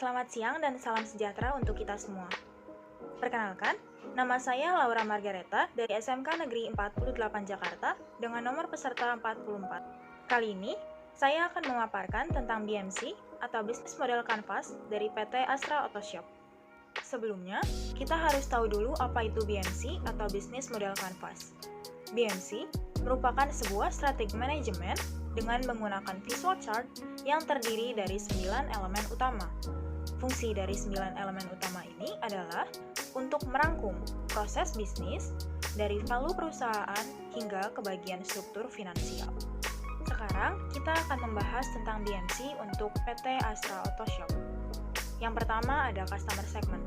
Selamat siang dan salam sejahtera untuk kita semua. Perkenalkan, nama saya Laura Margareta dari SMK Negeri 48 Jakarta dengan nomor peserta 44. Kali ini, saya akan memaparkan tentang BMC atau Business Model Canvas dari PT Astra Auto Shop. Sebelumnya, kita harus tahu dulu apa itu BMC atau Business Model Canvas. BMC merupakan sebuah strategi manajemen dengan menggunakan visual chart yang terdiri dari 9 elemen utama. Fungsi dari 9 elemen utama ini adalah untuk merangkum proses bisnis dari value perusahaan hingga ke bagian struktur finansial. Sekarang kita akan membahas tentang BMC untuk PT Astra Auto Shop. Yang pertama ada Customer Segment.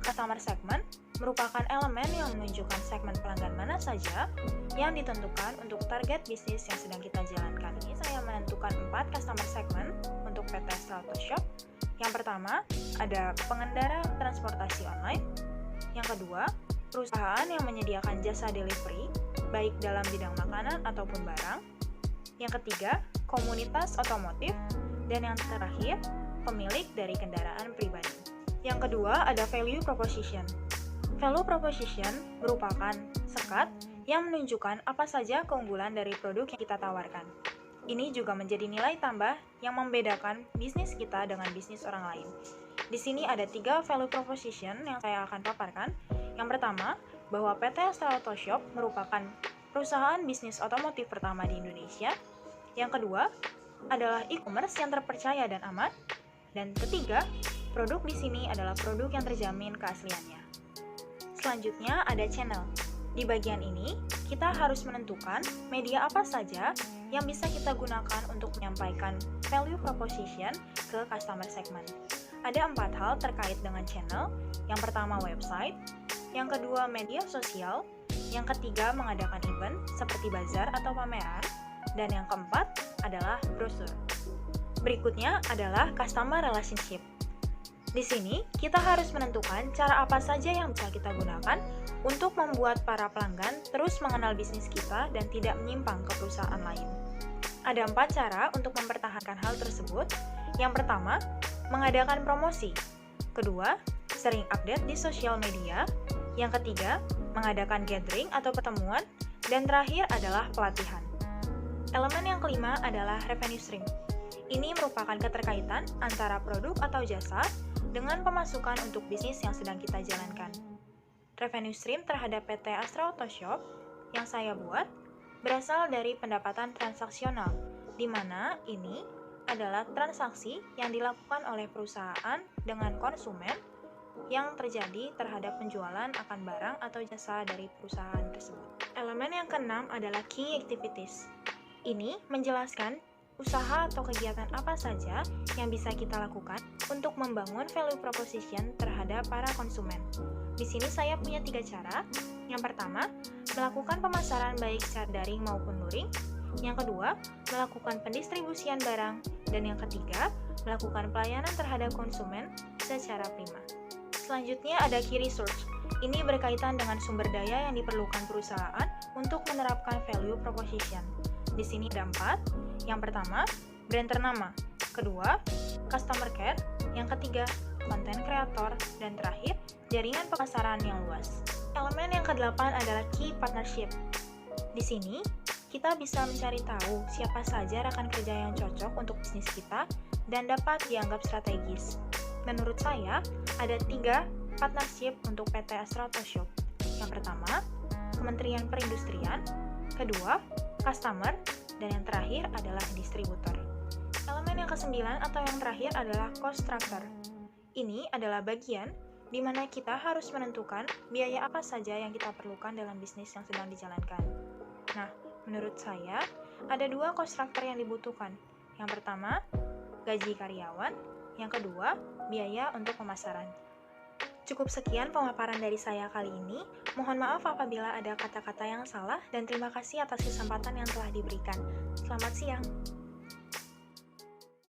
Customer Segment merupakan elemen yang menunjukkan segmen pelanggan mana saja yang ditentukan untuk target bisnis yang sedang kita jalankan. Ini saya menentukan 4 Customer Segment untuk PT Astra Auto Shop. Yang pertama, ada pengendara transportasi online. Yang kedua, perusahaan yang menyediakan jasa delivery, baik dalam bidang makanan ataupun barang. Yang ketiga, komunitas otomotif. Dan yang terakhir, pemilik dari kendaraan pribadi. Yang kedua, ada value proposition. Value proposition merupakan sekat yang menunjukkan apa saja keunggulan dari produk yang kita tawarkan. Ini juga menjadi nilai tambah yang membedakan bisnis kita dengan bisnis orang lain. Di sini ada 3 value proposition yang saya akan paparkan. Yang pertama, bahwa PT Astra Auto Shop merupakan perusahaan bisnis otomotif pertama di Indonesia. Yang kedua, adalah e-commerce yang terpercaya dan aman. Dan ketiga, produk di sini adalah produk yang terjamin keasliannya. Selanjutnya ada channel. Di bagian ini, kita harus menentukan media apa saja yang bisa kita gunakan untuk menyampaikan value proposition ke customer segment. Ada 4 hal terkait dengan channel. Yang pertama website, yang kedua media sosial, yang ketiga mengadakan event seperti bazar atau pameran, dan yang keempat adalah brosur. Berikutnya adalah customer relationship. Di sini, kita harus menentukan cara apa saja yang bisa kita gunakan untuk membuat para pelanggan terus mengenal bisnis kita dan tidak menyimpang ke perusahaan lain. Ada 4 cara untuk mempertahankan hal tersebut. Yang pertama, mengadakan promosi. Kedua, sering update di sosial media. Yang ketiga, mengadakan gathering atau pertemuan. Dan terakhir adalah pelatihan. Elemen yang kelima adalah revenue stream. Ini merupakan keterkaitan antara produk atau jasa dengan pemasukan untuk bisnis yang sedang kita jalankan. Revenue stream terhadap PT Astra Auto Shop yang saya buat berasal dari pendapatan transaksional, di mana ini adalah transaksi yang dilakukan oleh perusahaan dengan konsumen yang terjadi terhadap penjualan akan barang atau jasa dari perusahaan tersebut. Elemen yang keenam adalah key activities. Ini menjelaskan usaha atau kegiatan apa saja yang bisa kita lakukan untuk membangun value proposition terhadap para konsumen. Di sini saya punya 3 cara. Yang pertama, melakukan pemasaran baik secara daring maupun luring. Yang kedua, melakukan pendistribusian barang. Dan yang ketiga, melakukan pelayanan terhadap konsumen secara prima. Selanjutnya ada key research. Ini berkaitan dengan sumber daya yang diperlukan perusahaan untuk menerapkan value proposition. Di sini ada 4. Yang pertama, brand ternama. Kedua, customer care. Yang ketiga, content creator. Dan terakhir, jaringan pemasaran yang luas. Elemen yang ke-8 adalah key partnership. Di sini, kita bisa mencari tahu siapa saja rekan kerja yang cocok untuk bisnis kita dan dapat dianggap strategis. Menurut saya, ada 3 partnership untuk PT Astra Auto Shop. Yang pertama, Kementerian Perindustrian. Kedua, customer. Dan yang terakhir adalah distributor. Elemen yang ke-9 atau yang terakhir adalah cost structure. Ini adalah bagian di mana kita harus menentukan biaya apa saja yang kita perlukan dalam bisnis yang sedang dijalankan. Nah, menurut saya, ada 2 cost structure yang dibutuhkan. Yang pertama, gaji karyawan. Yang kedua, biaya untuk pemasaran. Cukup sekian pemaparan dari saya kali ini. Mohon maaf apabila ada kata-kata yang salah dan terima kasih atas kesempatan yang telah diberikan. Selamat siang.